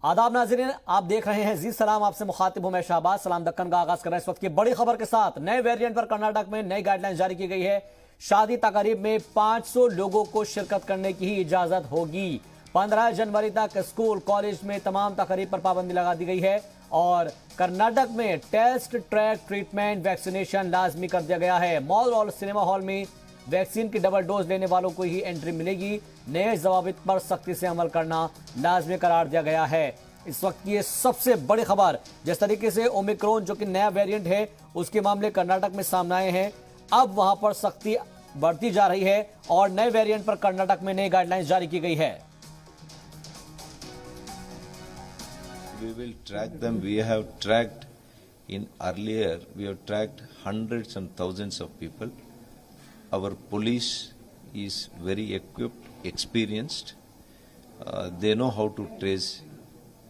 आदाब नाज़रीन, आप देख रहे हैं जी सलाम, आपसे मुखातिब हूं मैं शाहबाज। सलाम दक्कन का आगाज कर रहे हैं इस वक्त की बड़ी खबर के साथ। नए वेरिएंट पर कर्नाटक में नई गाइडलाइन जारी की गई है। शादी तकारीब में 500 लोगों को शिरकत करने की ही इजाजत होगी। 15 जनवरी तक स्कूल कॉलेज में तमाम तकारीब पर पाबंदी लगा दी गई है और कर्नाटक में टेस्ट, ट्रैक, ट्रीटमेंट, वैक्सीनेशन लाजमी कर दिया गया है। मॉल और सिनेमा हॉल में वैक्सीन की डबल डोज लेने वालों को ही एंट्री मिलेगी। नए जवाबित पर सख्ती से अमल करना लाजमी करार दिया गया है। इस वक्त की ये सबसे बड़ी खबर, जिस तरीके से ओमिक्रॉन जो कि नया वेरिएंट है उसके मामले कर्नाटक में सामने आए हैं, अब वहां पर सख्ती बढ़ती जा रही है और नए वेरिएंट पर कर्नाटक में नई गाइडलाइंस जारी की गई है। We will track them. We have tracked earlier, we have tracked hundreds and thousands of people. Our police is very equipped, experienced. They know how to trace.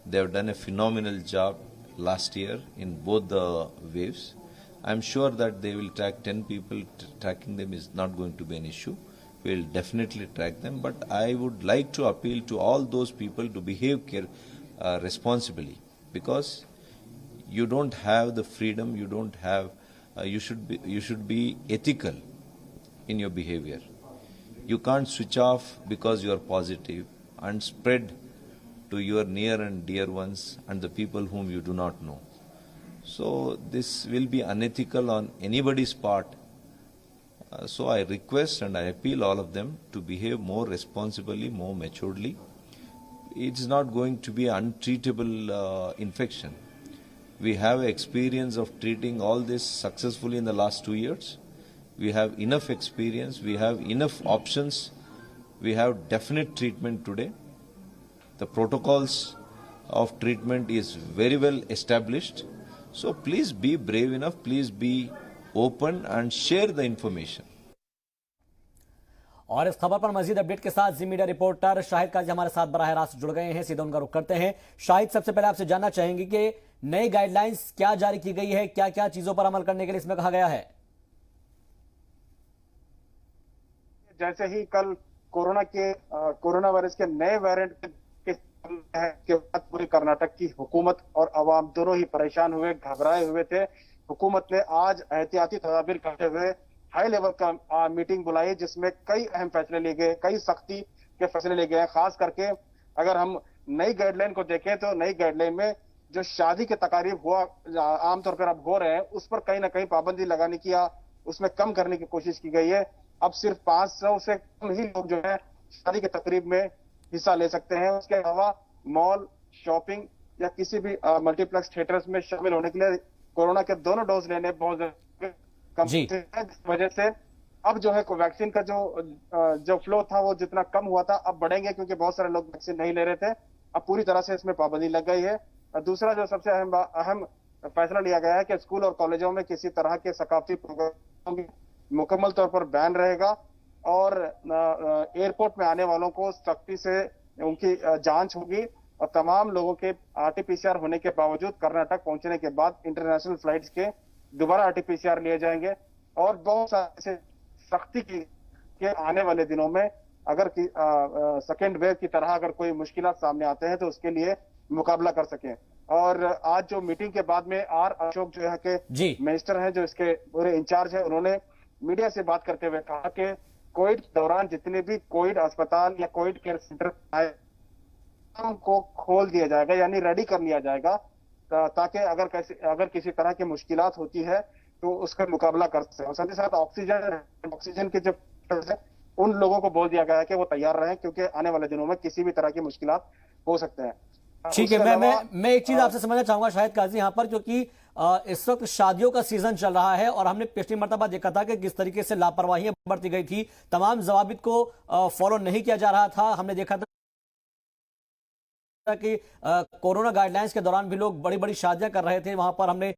They have done a phenomenal job last year in both the waves. I'm sure that they will track 10 people. Tracking them is not going to be an issue. We'll definitely track them. But I would like to appeal to all those people to behave responsibly, because you don't have the freedom. You don't have. You should be ethical in your behavior. You can't switch off because you are positive and spread to your near and dear ones and the people whom you do not know. So this will be unethical on anybody's part. So I request and I appeal all of them to behave more responsibly, more maturely. It's not going to be an untreatable infection. We have experience of treating all this successfully in the last 2 years. We have enough experience, we have enough options, we have definite treatment today. The protocols of treatment is very well established. So please be brave enough, please be open and share the information. और इस खबर पर मजीद update के साथ जी media reporter Shahid काजी हमारे साथ बराह रास्त जुड़ गए हैं। सीधा उनका रुख करते हैं। शाहिद, सबसे पहले आपसे जानना चाहेंगे कि नई गाइडलाइंस क्या जारी की गई है, क्या क्या चीजों पर अमल करने के लिए इसमें कहा गया है? जैसे ही कल कोरोना वायरस के नए वेरिएंट के बाद पूरे कर्नाटक की हुकूमत और अवाम दोनों ही परेशान हुए, घबराए हुए थे। हुकूमत ने आज एहतियाती तदाबीर करते हुए हाई लेवल का मीटिंग बुलाई, जिसमें कई अहम फैसले लिए गए, कई सख्ती के फैसले लिए गए। खास करके अगर हम नई गाइडलाइन को देखें तो नई गाइडलाइन में जो शादी के तकारीब हुआ आमतौर पर अब हो रहे हैं, उस पर कहीं ना कहीं पाबंदी लगाने की या उसमें कम करने की कोशिश की गई है। अब सिर्फ 500 से कम ही लोग जो है शादी के तकरीब में हिस्सा ले सकते हैं। उसके अलावा मॉल, शॉपिंग या किसी भी मल्टीप्लेक्स थिएटर्स में शामिल होने के लिए कोरोना के दोनों डोज लेने बहुत कम है। इस वजह से अब जो है वैक्सीन का जो फ्लो था वो जितना कम हुआ था अब बढ़ेंगे, क्योंकि बहुत सारे लोग वैक्सीन नहीं ले रहे थे। अब पूरी तरह से इसमें पाबंदी लग गई है। दूसरा जो सबसे अहम फैसला लिया गया है कि स्कूल और कॉलेजों में किसी तरह के सकाफती प्रोग्राम मुकम्मल तौर पर बैन रहेगा और एयरपोर्ट में आने वालों को सख्ती से उनकी जांच होगी और तमाम लोगों के आरटीपीसीआर होने के बावजूद कर्नाटक पहुंचने के बाद इंटरनेशनल फ्लाइट्स के दोबारा आरटीपीसीआर लिए जाएंगे। और बहुत सारे सख्ती के आने वाले दिनों में अगर सेकेंड वेव की तरह अगर कोई मुश्किलात सामने आते हैं तो उसके लिए मुकाबला कर सकें। और आज जो मीटिंग के बाद में आर अशोक जो है के मिनिस्टर हैं, जो इसके पूरे इंचार्ज है, उन्होंने मीडिया से बात करते हुए कहा कि कोविड के दौरान जितने भी कोविड अस्पताल या कोविड केयर सेंटर आए को खोल दिया जाएगा, यानी रेडी कर लिया जाएगा, ताकि अगर किसी तरह की मुश्किलात होती है तो उसका मुकाबला कर सकते हैं। साथ ही साथ ऑक्सीजन के जो उन लोगों को बोल दिया गया है कि वो तैयार रहें, क्योंकि आने वाले दिनों में किसी भी तरह की मुश्किलात हो सकते हैं। ठीक है, मैं एक चीज आपसे समझना चाहूंगा शायद काजी यहाँ पर, क्योंकि इस वक्त शादियों का सीजन चल रहा है और हमने पिछली मर्तबा देखा था कि किस तरीके से लापरवाही बरती गई थी, तमाम जवाबित को फॉलो नहीं किया जा रहा था। हमने देखा था कि कोरोना गाइडलाइंस के दौरान भी लोग बड़ी बड़ी शादियां कर रहे थे, वहां पर हमने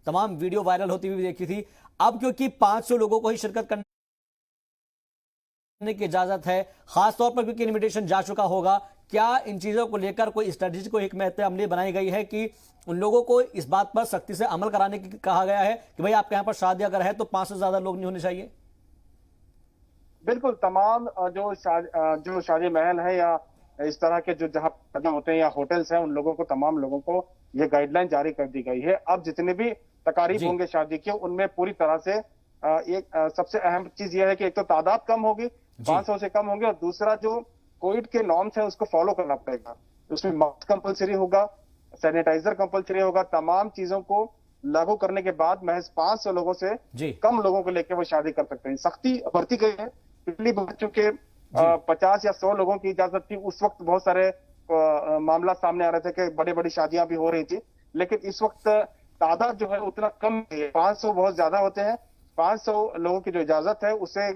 तमाम वीडियो वायरल होती हुई देखी थी। अब क्योंकि 500 लोगों को ही शिरकत करने की इजाजत है, खासतौर पर क्योंकि इन्विटेशन जा चुका होगा, क्या इन चीजों को लेकर कोई स्ट्रेटेजी को हिकमत अमली बनाई गई है कि उन लोगों को इस बात पर सख्ती से अमल कराने की कहा गया है कि भाई आपके यहां पर शादी अगर है तो 500 से ज्यादा लोग नहीं होने चाहिए? बिल्कुल, तमाम जो शादी महल है या इस तरह के जो जहाँ शादियां होते हैं या होटल्स हैं, उन लोगों को, तमाम लोगों को ये गाइडलाइन जारी कर दी गई है। अब जितने भी तकारीब जी। होंगे शादी के, उनमें पूरी तरह से सबसे अहम चीज ये है कि एक तो तादाद कम होगी, 500 से कम होंगे, और दूसरा जो कोविड के नॉर्म्स है उसको फॉलो करना पड़ेगा। उसमें मास्क कंपलसरी होगा, सैनिटाइजर कंपलसरी होगा। तमाम चीजों को लागू करने के बाद महज 500 लोगों से जी। कम लोगों को लेकर वो शादी कर सकते हैं। सख्ती बरती गई है। पिछली बार चूंकि 50 या 100 लोगों की इजाजत थी, उस वक्त बहुत सारे मामला सामने आ रहे थे कि बड़ी बड़ी शादियां भी हो रही थी, लेकिन इस वक्त तादाद जो है उतना कम है। 500 बहुत ज्यादा होते हैं। 500 लोगों की जो इजाजत है उससे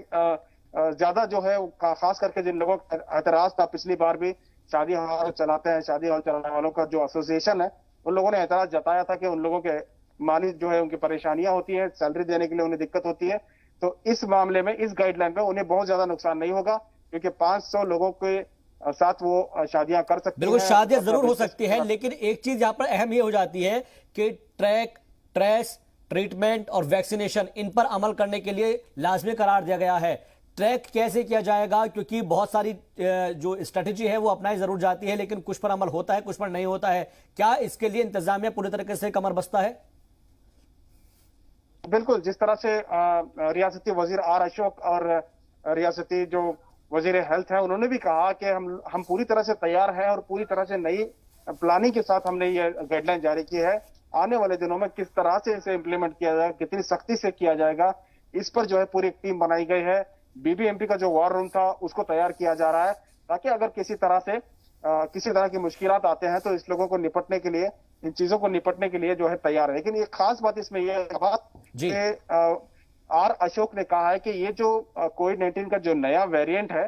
ज्यादा जो है, खास करके जिन लोगों का एतराज था, पिछली बार भी शादी हॉल चलाते हैं, शादी हॉल चलाने वालों का जो एसोसिएशन है, उन लोगों ने एतराज जताया था कि उन लोगों के माली जो है उनकी परेशानियां होती है, सैलरी देने के लिए उन्हें दिक्कत होती है। तो इस मामले में, इस गाइडलाइन में उन्हें बहुत ज्यादा नुकसान नहीं होगा, क्योंकि 500 लोगों के साथ वो शादियां कर सकते हैं। बिल्कुल शादियां जरूर हो सकती है, लेकिन एक चीज यहां पर अहम ये हो जाती है कि ट्रैक, ट्रेस, ट्रीटमेंट और वैक्सीनेशन, इन पर अमल करने के लिए लाजमी करार दिया गया है। ट्रैक कैसे किया जाएगा, क्योंकि बहुत सारी जो स्ट्रेटेजी है वो अपनाई जरूर जाती है, लेकिन कुछ पर अमल होता है, कुछ पर नहीं होता है। क्या इसके लिए इंतजामिया पूरी तरीके से कमर बस्ता है? बिल्कुल, जिस तरह से रियासती वजीर आर अशोक और रियासती जो वजीर हेल्थ है, उन्होंने भी कहा कि हम पूरी तरह से तैयार हैं और पूरी तरह से नई प्लानिंग के साथ हमने ये गाइडलाइन जारी की है। आने वाले दिनों में किस तरह से इसे इम्प्लीमेंट किया जाएगा, कितनी सख्ती से किया जाएगा, इस पर जो है पूरी एक टीम बनाई गई है। बीबीएमपी का जो वॉर रूम था उसको तैयार किया जा रहा है, ताकि अगर किसी तरह की मुश्किलात आते हैं तो इस लोगों को निपटने के लिए, इन चीजों को निपटने के लिए जो है तैयार है। लेकिन ये खास बात इसमें यह है कि आर अशोक ने कहा है कि ये जो कोविड-19 का जो नया वेरिएंट है,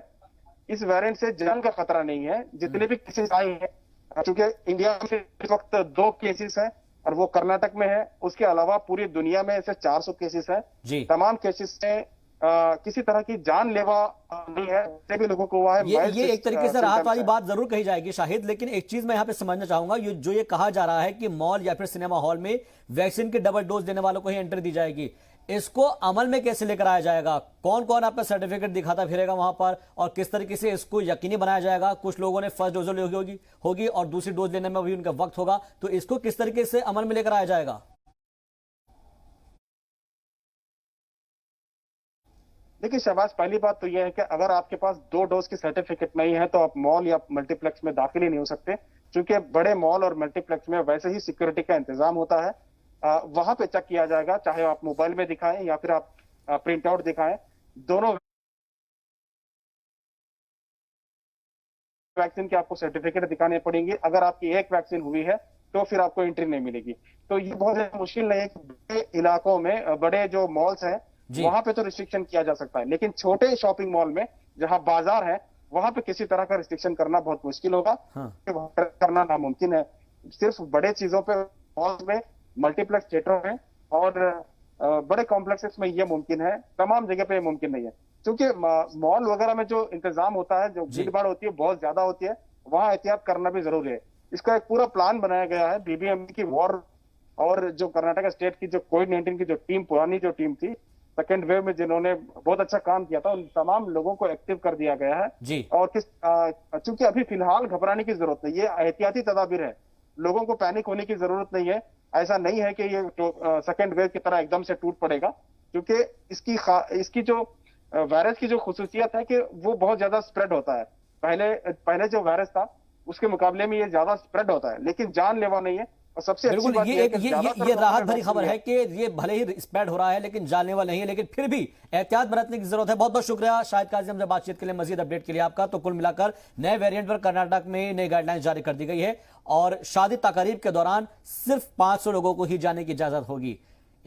इस वेरिएंट से जान का खतरा नहीं है। जितने भी केसेस आए हैं, क्योंकि इंडिया में इस वक्त 2 केसेस हैं और वो कर्नाटक में है, उसके अलावा पूरी दुनिया में ऐसे 400 केसेस हैं। तमाम केसेस में किसी तरह की जानलेवा नहीं है, भी लोगों को हुआ है। ये एक तरीके से राहत वाली बात जरूर कही जाएगी शाहिद, लेकिन एक चीज मैं यहाँ पे समझना चाहूंगा, ये कहा जा रहा है कि मॉल या फिर सिनेमा हॉल में वैक्सीन की डबल डोज देने वालों को ही एंट्री दी जाएगी। इसको अमल में कैसे लेकर आया जाएगा? कौन कौन आपका सर्टिफिकेट दिखाता फिरेगा वहां पर, और किस तरीके से इसको यकीनी बनाया जाएगा? कुछ लोगों ने फर्स्ट डोज ली होगी और दूसरी डोज लेने में भी उनका वक्त होगा, तो इसको किस तरीके से अमल में लेकर आया जाएगा? देखिए शहबाज, पहली बात तो यह है कि अगर आपके पास 2 डोज की सर्टिफिकेट नहीं है तो आप मॉल या मल्टीप्लेक्स में दाखिल ही नहीं हो सकते, क्योंकि बड़े मॉल और मल्टीप्लेक्स में वैसे ही सिक्योरिटी का इंतजाम होता है। वहां पे चेक किया जाएगा, चाहे आप मोबाइल में दिखाएं या फिर आप प्रिंट आउट दिखाएं, दोनों वैक्सीन की आपको सर्टिफिकेट दिखाने पड़ेंगे। अगर आपकी एक वैक्सीन हुई है तो फिर आपको एंट्री नहीं मिलेगी। तो ये बहुत ज्यादा मुश्किल नहीं है कि बड़े इलाकों में, बड़े जो मॉल्स हैं, वहां पे तो रिस्ट्रिक्शन किया जा सकता है, लेकिन छोटे शॉपिंग मॉल में जहां बाजार है, वहां पे किसी तरह का रिस्ट्रिक्शन करना बहुत मुश्किल होगा। करना नामुमकिन है। सिर्फ बड़े चीजों पे, मॉल में, मल्टीप्लेक्स थिएटरों में और बड़े कॉम्प्लेक्सेस में ये मुमकिन है, तमाम जगह पे मुमकिन नहीं है, क्योंकि मॉल वगैरह में जो इंतजाम होता है, जो भीड़ भाड़ होती है, बहुत ज्यादा होती है, वहां एहतियात करना भी जरूरी है। इसका एक पूरा प्लान बनाया गया है। बीबीएमपी की वॉर और जो कर्नाटक स्टेट की जो कोविड-19 की जो टीम, पुरानी जो टीम थी सेकेंड वेव में, जिन्होंने बहुत अच्छा काम किया था, उन तमाम लोगों को एक्टिव कर दिया गया है जी। और चूंकि अभी फिलहाल घबराने की जरूरत नहीं, ये एहतियाती तदाबीर है, लोगों को पैनिक होने की जरूरत नहीं है। ऐसा नहीं है कि ये सेकेंड वेव की तरह एकदम से टूट पड़ेगा, क्योंकि इसकी जो वायरस की जो खुसूसियत है कि वो बहुत ज्यादा स्प्रेड होता है। पहले जो वायरस था उसके मुकाबले में ये ज्यादा स्प्रेड होता है, लेकिन जानलेवा नहीं है। और सबसे अच्छी बात ये राहत भरी खबर है कि ये भले ही स्प्रेड हो रहा है लेकिन जानलेवा नहीं है, लेकिन फिर भी एहतियात बरतने की जरूरत है। बहुत बहुत शुक्रिया शाहिद काजी हमसे बातचीत के लिए, मजीद अपडेट के लिए आपका। तो कुल मिलाकर नए वेरिएंट पर कर्नाटक में नई गाइडलाइंस जारी कर दी गई है और शादी तकारीब के दौरान सिर्फ 500 लोगों को ही जाने की इजाजत होगी।